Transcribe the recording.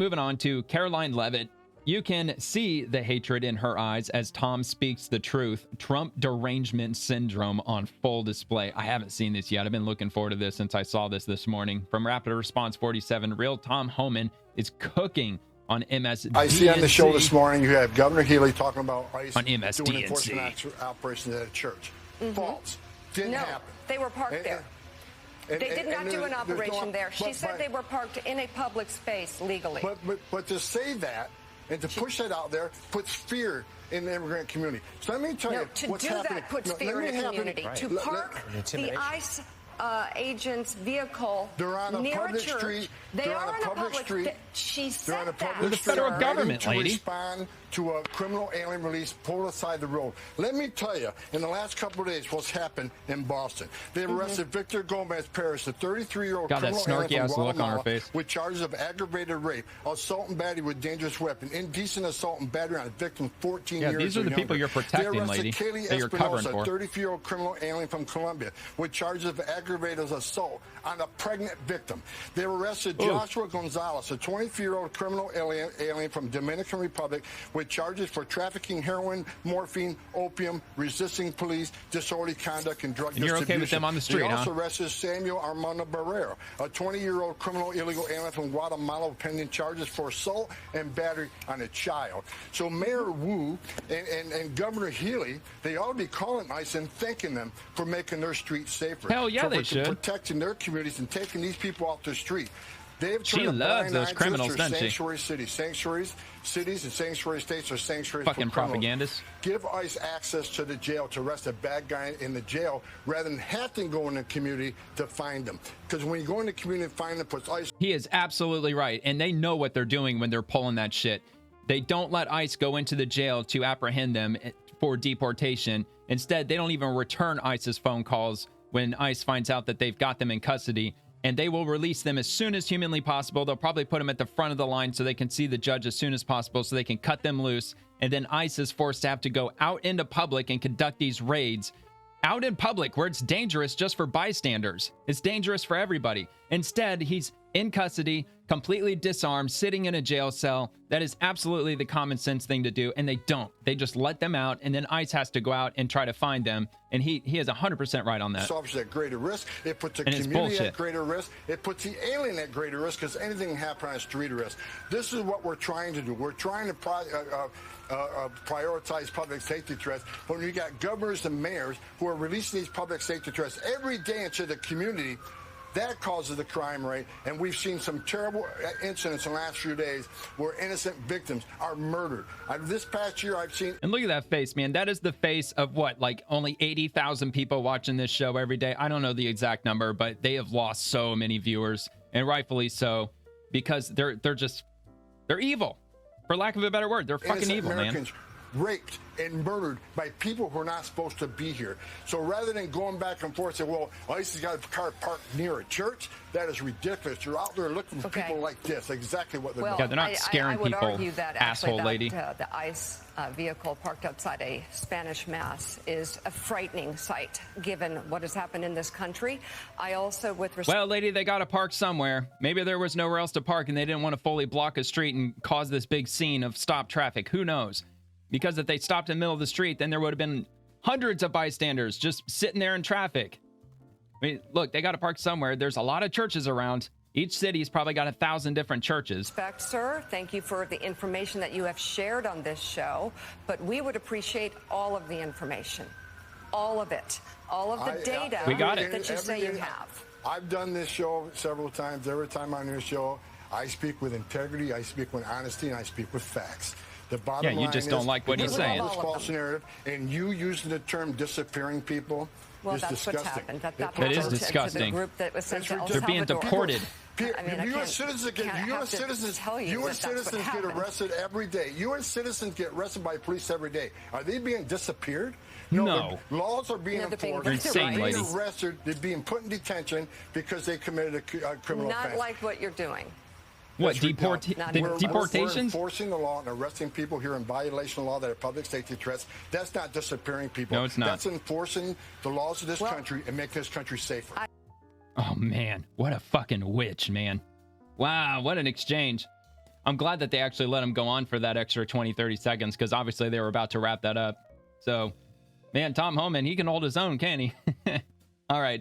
moving on to Caroline Levitt. You can see the hatred in her eyes as Tom speaks the truth. Trump derangement syndrome on full display. I haven't seen this yet. I've been looking forward to this since I saw this morning. From Rapid Response 47, real Tom Homan is cooking on MSNBC. I see on the show this morning you have Governor Healy talking about ICE on MSNBC doing enforcement operations at a church. False. Didn't happen. They were parked there. They did not do an operation there. She said they were parked in a public space legally. But to say that and to push that out there puts fear in the immigrant community. So let me tell you what's happening. To do that puts fear in the community. Right. To park the ICE agent's vehicle they're on a near public a church. Street. They are on a public street. She said that. They're the federal government, to lady. Respond to a criminal alien release pulled aside the road. Let me tell you, in the last couple of days, what's happened in Boston. They arrested Victor Gomez Paris, a 33-year-old criminal alien from Guatemala, with charges of aggravated rape, assault and battery with dangerous weapon, indecent assault and battery on a victim 14 years. Yeah, these are the people you're protecting, lady. That you're covering for. A 34-year-old criminal alien from Colombia, with charges of aggravated assault on a pregnant victim. They arrested Joshua Gonzalez, a 23-year-old criminal alien from Dominican Republic, with charges for trafficking heroin, morphine, opium, resisting police, disorderly conduct, and drug distribution. You're okay with them on the street, They also arrested Samuel Armando Barrero, a 20-year-old criminal illegal alien from Guatemala, pending charges for assault and battery on a child. So Mayor Wu and Governor Healy, they ought to be calling ICE and thanking them for making their streets safer. Hell yeah, they should. Protecting their communities and taking these people off the street. They've she loves those criminals, doesn't she? Sanctuary cities. Sanctuaries, cities, and sanctuary states are sanctuaries fucking for criminals. propagandists. Give ICE access to the jail to arrest a bad guy in the jail rather than have to go in the community to find them. Because when you go in the community and find them, puts ICE. He is absolutely right. And they know what they're doing when they're pulling that shit. They don't let ICE go into the jail to apprehend them for deportation. Instead, they don't even return ICE's phone calls when ICE finds out that they've got them in custody. And they will release them as soon as humanly possible. They'll probably put them at the front of the line so they can see the judge as soon as possible so they can cut them loose. And then ICE is forced to have to go out into public and conduct these raids out in public where it's dangerous just for bystanders. It's dangerous for everybody. Instead, he's in custody, completely disarmed, sitting in a jail cell. That is absolutely the common sense thing to do. And they don't. They just let them out, and then ICE has to go out and try to find them. And he is 100% right on that. Officers at greater risk. It puts the community at greater risk. It puts the alien at greater risk because anything can happen on a street arrest. This is what we're trying to do. We're trying to prioritize public safety threats. But when you got governors and mayors who are releasing these public safety threats every day into the community, that causes the crime rate, and we've seen some terrible incidents in the last few days where innocent victims are murdered. This past year, I've seen... And look at that face, man. That is the face of what, like only 80,000 people watching this show every day? I don't know the exact number, but they have lost so many viewers, and rightfully so, because they're evil. For lack of a better word, they're fucking evil, Americans man. Raped and murdered by people who are not supposed to be here. So rather than going back and forth and say, well, ICE has got a car parked near a church, that is ridiculous. You're out there looking for people like this. Exactly what they're doing. Yeah, they're not scaring people, I would argue that asshole lady. The ICE vehicle parked outside a Spanish mass is a frightening sight, given what has happened in this country. I also, with respect... Well, lady, they got to park somewhere. Maybe there was nowhere else to park, and they didn't want to fully block a street and cause this big scene of stop traffic. Who knows? Because if they stopped in the middle of the street, then there would have been hundreds of bystanders just sitting there in traffic. I mean, look, they got to park somewhere. There's a lot of churches around. Each city's probably got 1,000 different churches. Respect, sir. Thank you for the information that you have shared on this show. But we would appreciate all of the information. All of it. All of the data we got it. that you say you have. I've done this show several times. Every time I'm on this show, I speak with integrity, I speak with honesty, and I speak with facts. The bottom line you just don't like what he's saying. This false narrative, and you using the term disappearing people is disgusting. What's happened. That is disgusting. To the group that was sent to El They're being Salvador. deported. U.S. citizens get arrested every day. U.S. citizens get arrested by police every day. Are they being disappeared? No. Laws are being enforced. They're insane, being lady. arrested. They're being put in detention because they committed a criminal offense. Not like what you're doing. What, deportations? We're enforcing the law and arresting people here in violation of law that are public safety threats. That's not disappearing people. No, it's not. That's enforcing the laws of this country and making this country safer. Oh, man. What a fucking witch, man. Wow, what an exchange. I'm glad that they actually let him go on for that extra 20, 30 seconds, because obviously they were about to wrap that up. So, man, Tom Homan, he can hold his own, can he? All right.